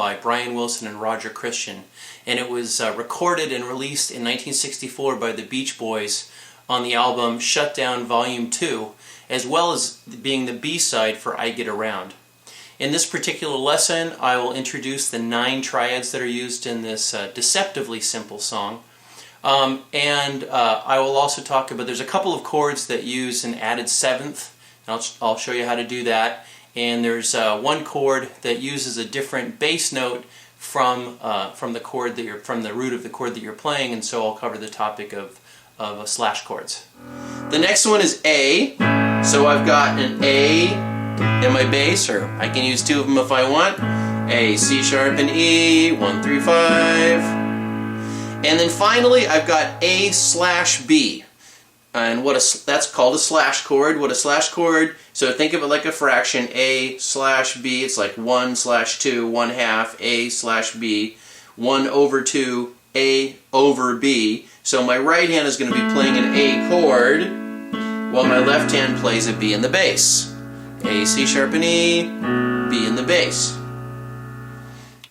by Brian Wilson and Roger Christian, and it was recorded and released in 1964 by the Beach Boys on the album Shut Down Volume 2, as well as being the B-side for I Get Around. In this particular lesson, I will introduce the 9 triads that are used in this deceptively simple song. I will also talk about, there's a couple of chords that use an added 7th, and I'll show you how to do that. And there's one chord that uses a different bass note from the chord that from the root of the chord that you're playing, and so I'll cover the topic of slash chords. The next one is A, so I've got an A in my bass, or I can use 2 of them if I want. A, C sharp, and E, 1, 3, 5. And then finally I've got A slash B. And that's called a slash chord. What a slash chord, so think of it like a fraction, A slash B, it's like 1 slash 2, 1/2, A slash B, 1 over 2, A over B. So my right hand is going to be playing an A chord, while my left hand plays a B in the bass. A, C sharp, and E, B in the bass.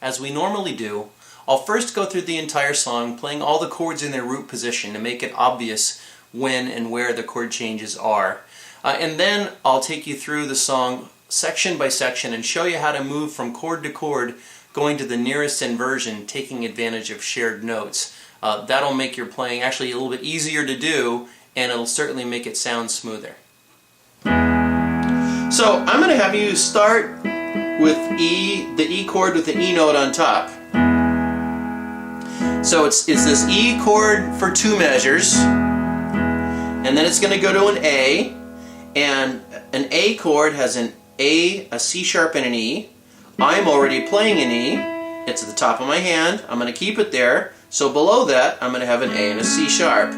As we normally do, I'll first go through the entire song, playing all the chords in their root position to make it obvious when and where the chord changes are. And then I'll take you through the song section by section and show you how to move from chord to chord, going to the nearest inversion, taking advantage of shared notes. That'll make your playing actually a little bit easier to do, and it'll certainly make it sound smoother. So I'm going to have you start with E, the E chord with the E note on top. So it's this E chord for 2 measures, and then it's going to go to an A, and an A chord has an A, a C sharp, and an E. I'm already playing an E. It's at the top of my hand. I'm going to keep it there. So below that, I'm going to have an A and a C sharp.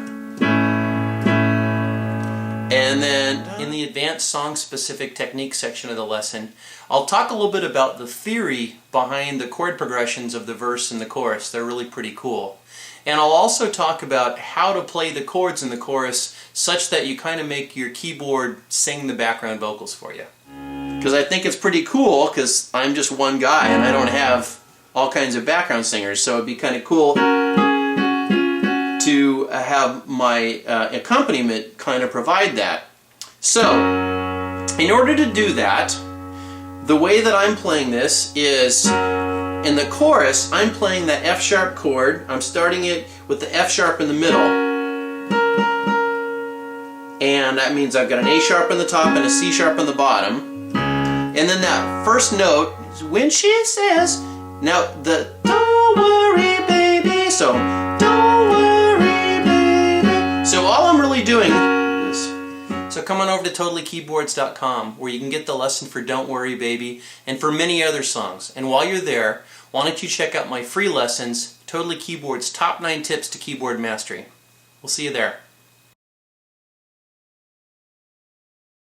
And then in the advanced song-specific technique section of the lesson, I'll talk a little bit about the theory behind the chord progressions of the verse and the chorus. They're really pretty cool. And I'll also talk about how to play the chords in the chorus such that you kind of make your keyboard sing the background vocals for you. Because I think it's pretty cool, because I'm just one guy and I don't have all kinds of background singers, so it'd be kind of cool to have my accompaniment kind of provide that. So, in order to do that, the way that I'm playing this is, in the chorus, I'm playing that F sharp chord. I'm starting it with the F sharp in the middle. And that means I've got an A sharp on the top and a C sharp on the bottom. And then that first note, when she says, now the don't worry baby, so don't worry baby. So all I'm really doing is, so come on over to TotallyKeyboards.com, where you can get the lesson for Don't Worry Baby and for many other songs. And while you're there, why don't you check out my free lessons, Totally Keyboards Top 9 Tips to Keyboard Mastery. We'll see you there.